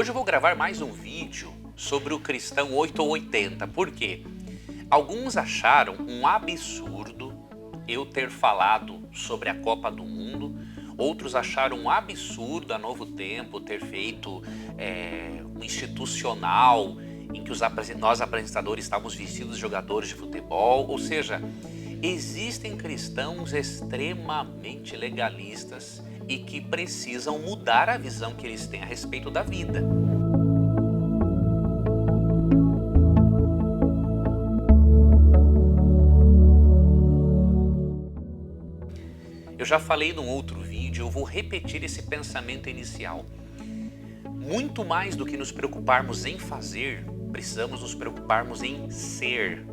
Hoje eu vou gravar mais um vídeo sobre o cristão 8 ou 80. Por quê? Alguns acharam um absurdo eu ter falado sobre a Copa do Mundo. Outros acharam um absurdo a Novo Tempo ter feito um institucional em que nós apresentadores estávamos vestidos de jogadores de futebol. Ou seja, existem cristãos extremamente legalistas e que precisam mudar a visão que eles têm a respeito da vida. Eu já falei num outro vídeo, eu vou repetir esse pensamento inicial. Muito mais do que nos preocuparmos em fazer, precisamos nos preocuparmos em ser.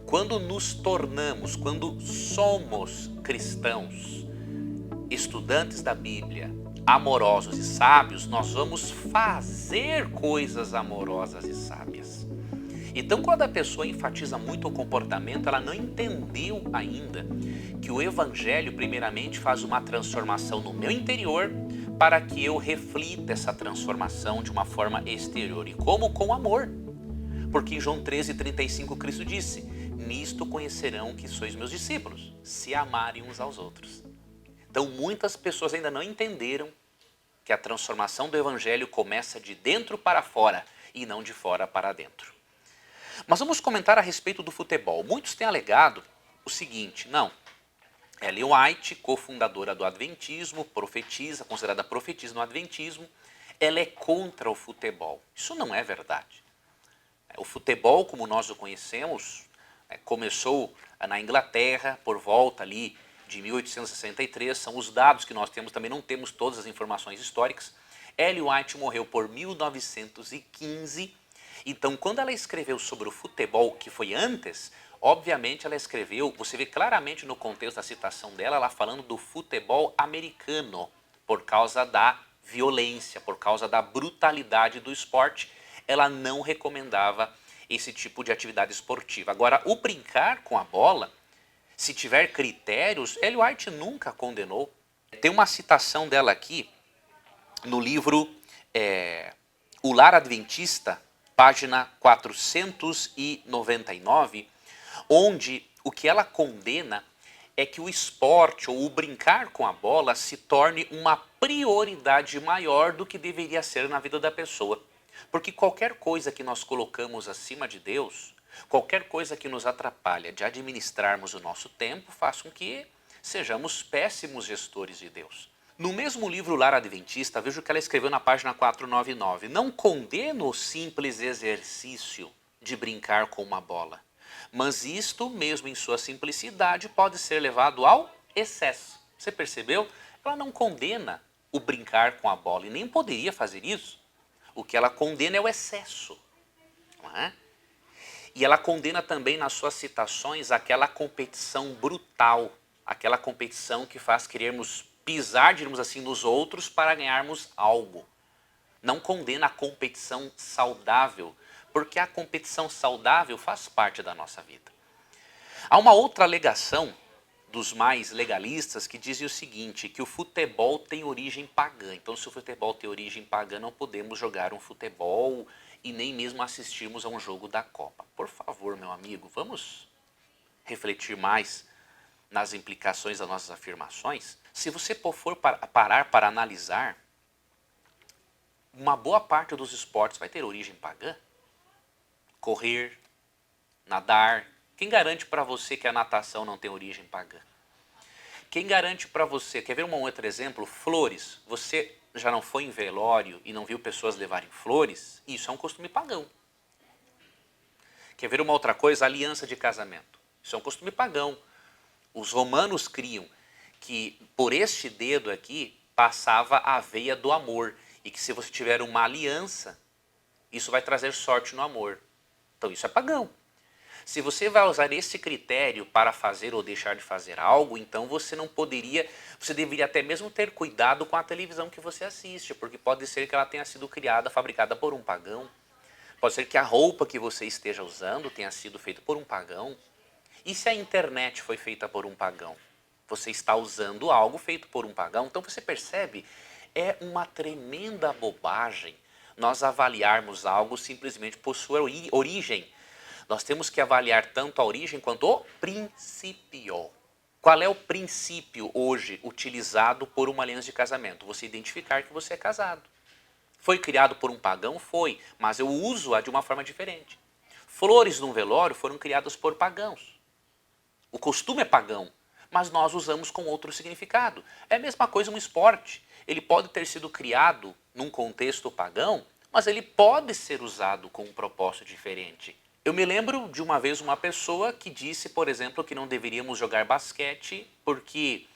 Quando nos tornamos, quando somos cristãos, estudantes da Bíblia, amorosos e sábios, nós vamos fazer coisas amorosas e sábias. Então, quando a pessoa enfatiza muito o comportamento, ela não entendeu ainda que o Evangelho, primeiramente, faz uma transformação no meu interior para que eu reflita essa transformação de uma forma exterior. E como? Com amor. Porque em João 13:35, Cristo disse: nisto conhecerão que sois meus discípulos, se amarem uns aos outros. Então, muitas pessoas ainda não entenderam que a transformação do Evangelho começa de dentro para fora e não de fora para dentro. Mas vamos comentar a respeito do futebol. Muitos têm alegado o seguinte: não, Ellen White, cofundadora do Adventismo, profetisa, considerada profetisa no Adventismo, ela é contra o futebol. Isso não é verdade. O futebol, como nós o conhecemos, começou na Inglaterra por volta ali de 1863, são os dados que nós temos, também não temos todas as informações históricas. Ellen White morreu por 1915, então quando ela escreveu sobre o futebol, que foi antes, obviamente ela escreveu, você vê claramente no contexto da citação dela, ela falando do futebol americano, por causa da violência, por causa da brutalidade do esporte, ela não recomendava esse tipo de atividade esportiva. Agora, o brincar com a bola, se tiver critérios, Ellen White nunca condenou. Tem uma citação dela aqui no livro O Lar Adventista, página 499, onde o que ela condena é que o esporte ou o brincar com a bola se torne uma prioridade maior do que deveria ser na vida da pessoa. Porque qualquer coisa que nós colocamos acima de Deus, qualquer coisa que nos atrapalha de administrarmos o nosso tempo, faz com que sejamos péssimos gestores de Deus. No mesmo livro Lar Adventista, veja o que ela escreveu na página 499. Não condeno o simples exercício de brincar com uma bola, mas isto, mesmo em sua simplicidade, pode ser levado ao excesso. Você percebeu? Ela não condena o brincar com a bola e nem poderia fazer isso. O que ela condena é o excesso, não é? E ela condena também nas suas citações aquela competição brutal, aquela competição que faz querermos pisar, digamos assim, nos outros para ganharmos algo. Não condena a competição saudável, porque a competição saudável faz parte da nossa vida. Há uma outra alegação dos mais legalistas que dizem o seguinte, que o futebol tem origem pagã. Então, se o futebol tem origem pagã, não podemos jogar um futebol e nem mesmo assistirmos a um jogo da Copa. Por favor, meu amigo, vamos refletir mais nas implicações das nossas afirmações. Se você for parar para analisar, uma boa parte dos esportes vai ter origem pagã. Correr, nadar. Quem garante para você que a natação não tem origem pagã? Quem garante para você, quer ver um outro exemplo? Flores. Você já não foi em velório e não viu pessoas levarem flores? Isso é um costume pagão. Quer ver uma outra coisa? Aliança de casamento. Isso é um costume pagão. Os romanos criam que por este dedo aqui passava a veia do amor e que se você tiver uma aliança, isso vai trazer sorte no amor. Então isso é pagão. Se você vai usar esse critério para fazer ou deixar de fazer algo, então você deveria até mesmo ter cuidado com a televisão que você assiste, porque pode ser que ela tenha sido criada, fabricada por um pagão. Pode ser que a roupa que você esteja usando tenha sido feita por um pagão. E se a internet foi feita por um pagão? Você está usando algo feito por um pagão? Então você percebe, é uma tremenda bobagem nós avaliarmos algo simplesmente por sua origem. Nós temos que avaliar tanto a origem quanto o princípio. Qual é o princípio hoje utilizado por uma aliança de casamento? Você identificar que você é casado. Foi criado por um pagão? Foi, mas eu uso-a de uma forma diferente. Flores num velório foram criadas por pagãos. O costume é pagão, mas nós usamos com outro significado. É a mesma coisa um esporte. Ele pode ter sido criado num contexto pagão, mas ele pode ser usado com um propósito diferente. Eu me lembro de uma vez uma pessoa que disse, por exemplo, que não deveríamos jogar basquete porque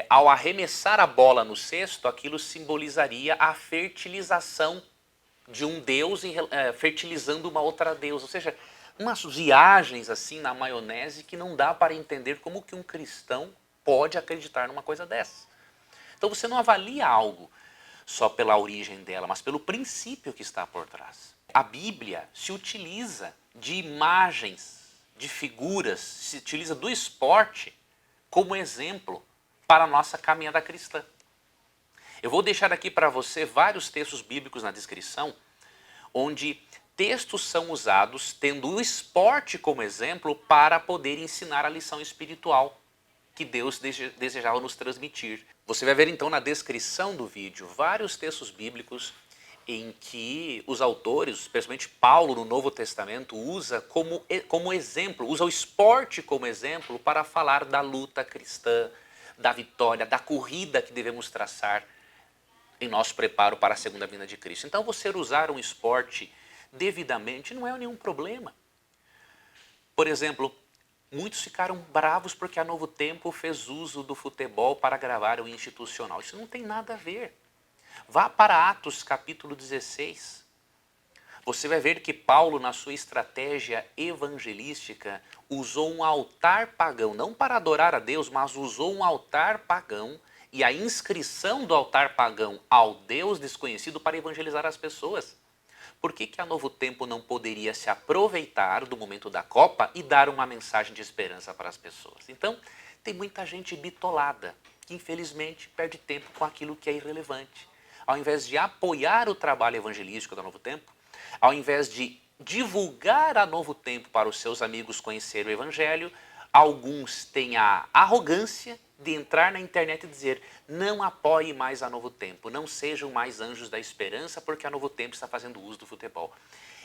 ao arremessar a bola no cesto, aquilo simbolizaria a fertilização de um deus fertilizando uma outra deusa. Ou seja, umas viagens assim na maionese que não dá para entender como que um cristão pode acreditar numa coisa dessa. Então você não avalia algo só pela origem dela, mas pelo princípio que está por trás. A Bíblia se utiliza de imagens, de figuras, se utiliza do esporte como exemplo para a nossa caminhada cristã. Eu vou deixar aqui para você vários textos bíblicos na descrição, onde textos são usados tendo o esporte como exemplo para poder ensinar a lição espiritual que Deus desejava nos transmitir. Você vai ver então na descrição do vídeo vários textos bíblicos em que os autores, especialmente Paulo no Novo Testamento, usa como exemplo, usa o esporte como exemplo para falar da luta cristã, da vitória, da corrida que devemos traçar em nosso preparo para a segunda vinda de Cristo. Então você usar um esporte devidamente não é nenhum problema. Por exemplo, muitos ficaram bravos porque a Novo Tempo fez uso do futebol para gravar o institucional. Isso não tem nada a ver. Vá para Atos capítulo 16. Você vai ver que Paulo, na sua estratégia evangelística, usou um altar pagão, não para adorar a Deus, mas usou um altar pagão e a inscrição do altar pagão ao Deus desconhecido para evangelizar as pessoas. Por que a Novo Tempo não poderia se aproveitar do momento da Copa e dar uma mensagem de esperança para as pessoas? Então, tem muita gente bitolada que infelizmente perde tempo com aquilo que é irrelevante. Ao invés de apoiar o trabalho evangelístico da Novo Tempo, ao invés de divulgar a Novo Tempo para os seus amigos conhecer o Evangelho, alguns têm a arrogância de entrar na internet e dizer: não apoie mais a Novo Tempo, não sejam mais anjos da esperança porque a Novo Tempo está fazendo uso do futebol.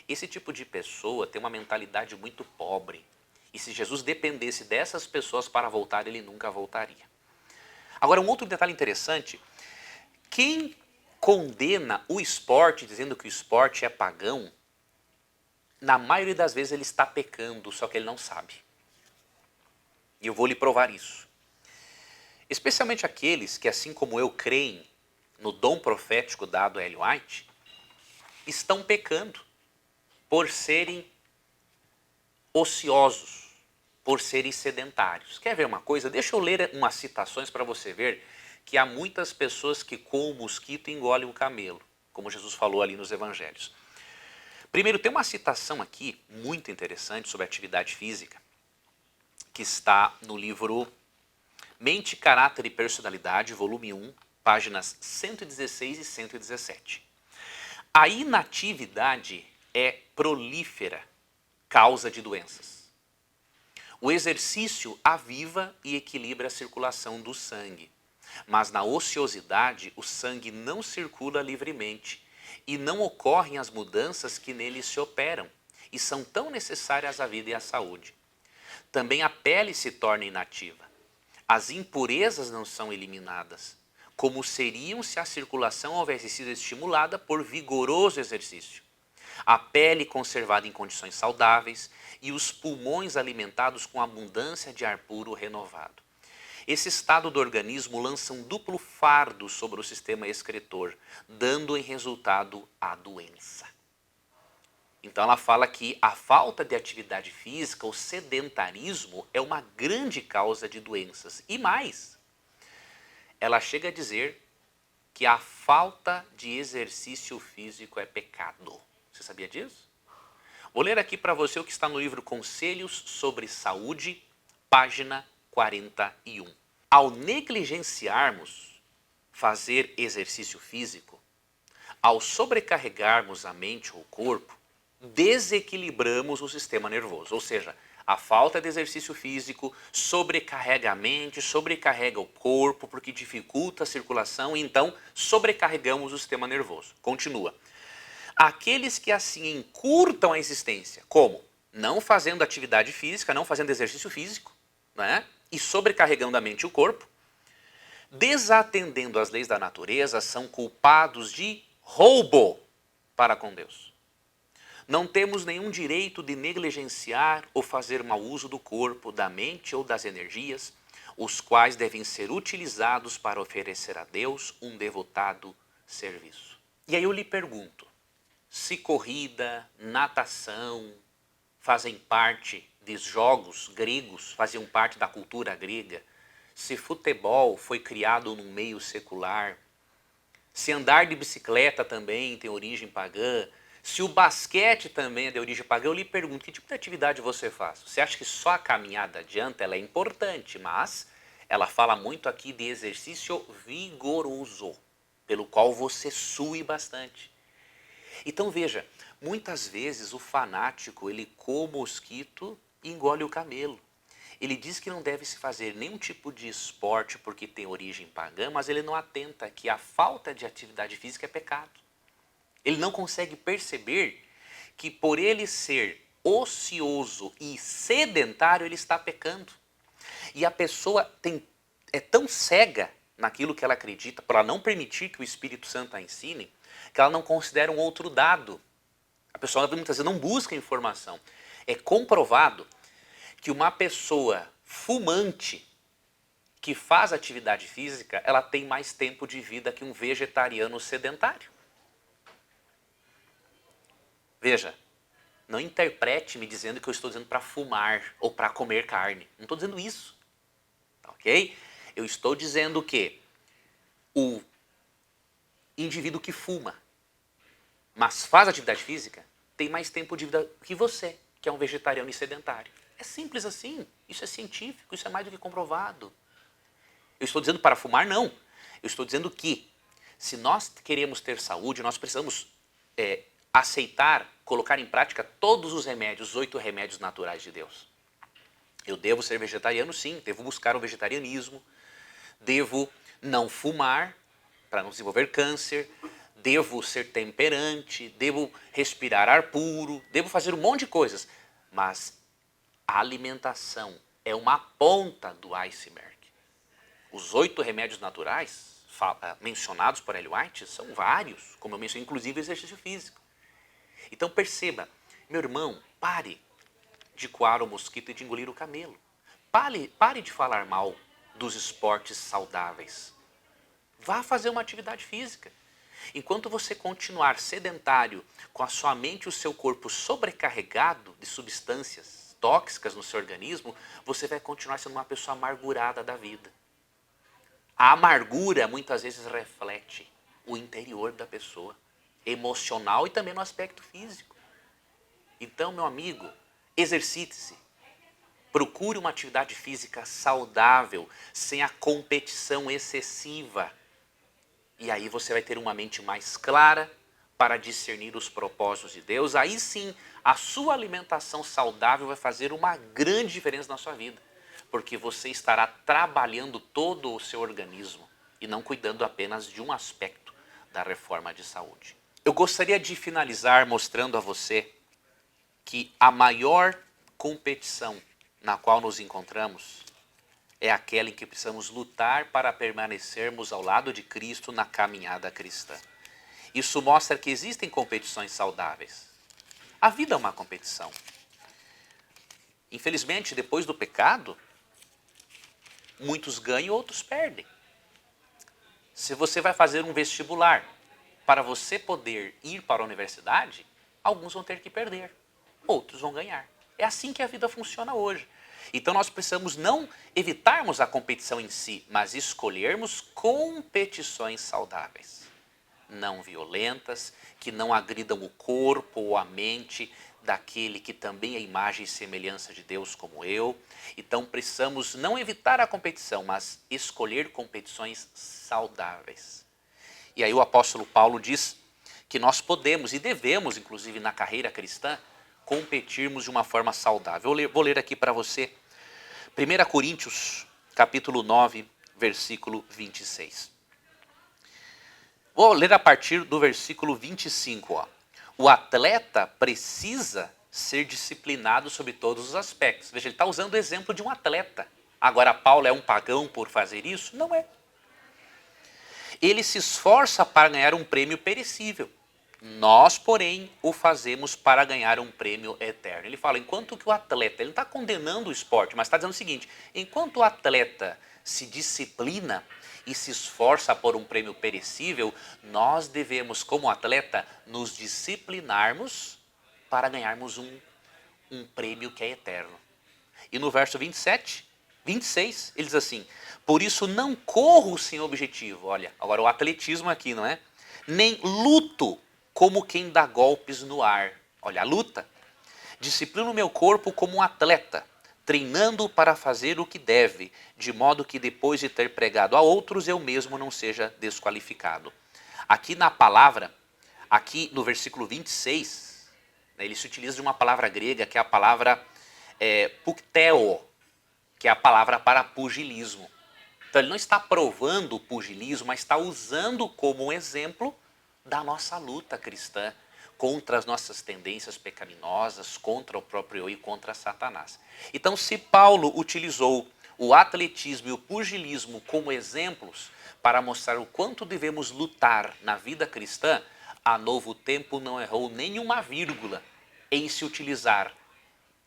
Esse tipo de pessoa tem uma mentalidade muito pobre. E se Jesus dependesse dessas pessoas para voltar, ele nunca voltaria. Agora, um outro detalhe interessante: quem condena o esporte, dizendo que o esporte é pagão, na maioria das vezes ele está pecando, só que ele não sabe. E eu vou lhe provar isso. Especialmente aqueles que, assim como eu, creem no dom profético dado a Ellen White, estão pecando por serem ociosos, por serem sedentários. Quer ver uma coisa? Deixa eu ler umas citações para você ver que há muitas pessoas que com o mosquito engolem o camelo, como Jesus falou ali nos evangelhos. Primeiro, tem uma citação aqui muito interessante sobre atividade física, que está no livro Mente, Caráter e Personalidade, volume 1, páginas 116 e 117. A inatividade é prolífera causa de doenças. O exercício aviva e equilibra a circulação do sangue. Mas na ociosidade, o sangue não circula livremente e não ocorrem as mudanças que nele se operam e são tão necessárias à vida e à saúde. Também a pele se torna inativa. As impurezas não são eliminadas, como seriam se a circulação houvesse sido estimulada por vigoroso exercício. A pele conservada em condições saudáveis e os pulmões alimentados com abundância de ar puro renovado. Esse estado do organismo lança um duplo fardo sobre o sistema excretor, dando em resultado a doença. Então ela fala que a falta de atividade física, o sedentarismo, é uma grande causa de doenças. E mais, ela chega a dizer que a falta de exercício físico é pecado. Você sabia disso? Vou ler aqui para você o que está no livro Conselhos sobre Saúde, página 41. Ao negligenciarmos fazer exercício físico, ao sobrecarregarmos a mente ou o corpo, desequilibramos o sistema nervoso. Ou seja, a falta de exercício físico sobrecarrega a mente, sobrecarrega o corpo, porque dificulta a circulação, e então sobrecarregamos o sistema nervoso. Continua. Aqueles que assim encurtam a existência, como? Não fazendo atividade física, não fazendo exercício físico, né? E sobrecarregando a mente e o corpo, desatendendo as leis da natureza, são culpados de roubo para com Deus. Não temos nenhum direito de negligenciar ou fazer mau uso do corpo, da mente ou das energias, os quais devem ser utilizados para oferecer a Deus um devotado serviço. E aí eu lhe pergunto, se corrida, natação fazem parte dos jogos gregos, faziam parte da cultura grega, se futebol foi criado num meio secular, se andar de bicicleta também tem origem pagã, se o basquete também é de origem pagã, eu lhe pergunto, que tipo de atividade você faz? Você acha que só a caminhada adianta? Ela é importante, mas ela fala muito aqui de exercício vigoroso, pelo qual você sue bastante. Então veja, muitas vezes o fanático, ele come o mosquito e engole o camelo. Ele diz que não deve se fazer nenhum tipo de esporte porque tem origem pagã, mas ele não atenta que a falta de atividade física é pecado. Ele não consegue perceber que por ele ser ocioso e sedentário, ele está pecando. E a pessoa é tão cega naquilo que ela acredita, para não permitir que o Espírito Santo a ensine, que ela não considera um outro dado. A pessoa muitas vezes não busca informação. É comprovado que uma pessoa fumante que faz atividade física, ela tem mais tempo de vida que um vegetariano sedentário. Veja, não interprete me dizendo que eu estou dizendo para fumar ou para comer carne. Não estou dizendo isso. Tá, ok? Eu estou dizendo que o indivíduo que fuma, mas faz atividade física, tem mais tempo de vida que você, que é um vegetariano e sedentário. É simples assim. Isso é científico, isso é mais do que comprovado. Eu estou dizendo para fumar, não. Eu estou dizendo que, se nós queremos ter saúde, nós precisamos aceitar, colocar em prática todos os remédios, os 8 remédios naturais de Deus. Eu devo ser vegetariano, sim. Devo buscar o vegetarianismo. Devo não fumar, para não desenvolver câncer. Devo ser temperante. Devo respirar ar puro. Devo fazer um monte de coisas. Mas a alimentação é uma ponta do iceberg. Os 8 remédios naturais mencionados por Ellen White são vários, como eu mencionei, inclusive exercício físico. Então perceba, meu irmão, pare de coar o mosquito e de engolir o camelo. Pare de falar mal dos esportes saudáveis. Vá fazer uma atividade física. Enquanto você continuar sedentário, com a sua mente e o seu corpo sobrecarregado de substâncias tóxicas no seu organismo, você vai continuar sendo uma pessoa amargurada da vida. A amargura muitas vezes reflete o interior da pessoa, emocional e também no aspecto físico. Então, meu amigo, exercite-se. Procure uma atividade física saudável, sem a competição excessiva. E aí você vai ter uma mente mais clara para discernir os propósitos de Deus. Aí sim, a sua alimentação saudável vai fazer uma grande diferença na sua vida. Porque você estará trabalhando todo o seu organismo e não cuidando apenas de um aspecto da reforma de saúde. Eu gostaria de finalizar mostrando a você que a maior competição na qual nos encontramos é aquela em que precisamos lutar para permanecermos ao lado de Cristo na caminhada cristã. Isso mostra que existem competições saudáveis. A vida é uma competição. Infelizmente, depois do pecado, muitos ganham, outros perdem. Se você vai fazer um vestibular, para você poder ir para a universidade, alguns vão ter que perder, outros vão ganhar. É assim que a vida funciona hoje. Então nós precisamos não evitarmos a competição em si, mas escolhermos competições saudáveis. Não violentas, que não agridam o corpo ou a mente daquele que também é imagem e semelhança de Deus como eu. Então precisamos não evitar a competição, mas escolher competições saudáveis. E aí o apóstolo Paulo diz que nós podemos e devemos, inclusive na carreira cristã, competirmos de uma forma saudável. Vou ler aqui para você 1 Coríntios, capítulo 9, versículo 26. Vou ler a partir do versículo 25. Ó. O atleta precisa ser disciplinado sobre todos os aspectos. Veja, ele está usando o exemplo de um atleta. Agora, Paulo é um pagão por fazer isso? Não é. Ele se esforça para ganhar um prêmio perecível. Nós, porém, o fazemos para ganhar um prêmio eterno. Ele fala, enquanto que o atleta, ele não está condenando o esporte, mas está dizendo o seguinte, enquanto o atleta se disciplina e se esforça por um prêmio perecível, nós devemos, como atleta, nos disciplinarmos para ganharmos um prêmio que é eterno. E no verso 26, ele diz assim, por isso não corro sem objetivo. Olha, agora o atletismo aqui, não é? Nem luto como quem dá golpes no ar. Olha, a luta. Disciplino meu corpo como um atleta, treinando para fazer o que deve, de modo que depois de ter pregado a outros, eu mesmo não seja desqualificado. Aqui na palavra, aqui no versículo 26, né, ele se utiliza de uma palavra grega, que é a palavra pukteo, que é a palavra para pugilismo. Então ele não está provando o pugilismo, mas está usando como um exemplo da nossa luta cristã contra as nossas tendências pecaminosas, contra o próprio eu e contra Satanás. Então, se Paulo utilizou o atletismo e o pugilismo como exemplos para mostrar o quanto devemos lutar na vida cristã, a Novo Tempo não errou nenhuma vírgula em se utilizar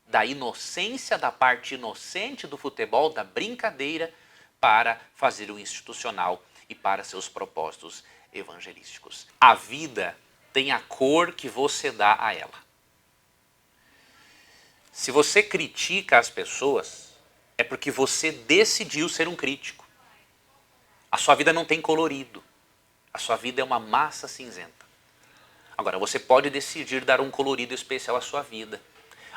da inocência, da parte inocente do futebol, da brincadeira, para fazer o institucional e para seus propósitos evangelísticos. A vida tem a cor que você dá a ela. Se você critica as pessoas, é porque você decidiu ser um crítico. A sua vida não tem colorido. A sua vida é uma massa cinzenta. Agora, você pode decidir dar um colorido especial à sua vida.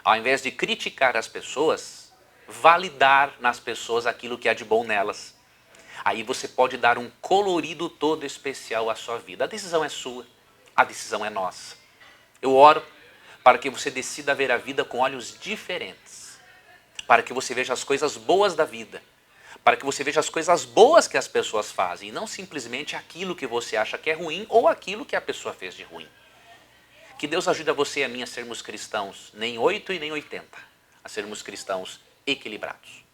Ao invés de criticar as pessoas, validar nas pessoas aquilo que há de bom nelas. Aí você pode dar um colorido todo especial à sua vida. A decisão é sua, a decisão é nossa. Eu oro para que você decida ver a vida com olhos diferentes. Para que você veja as coisas boas da vida. Para que você veja as coisas boas que as pessoas fazem. E não simplesmente aquilo que você acha que é ruim ou aquilo que a pessoa fez de ruim. Que Deus ajude a você e a mim a sermos cristãos, nem 8 e nem 80. A sermos cristãos equilibrados.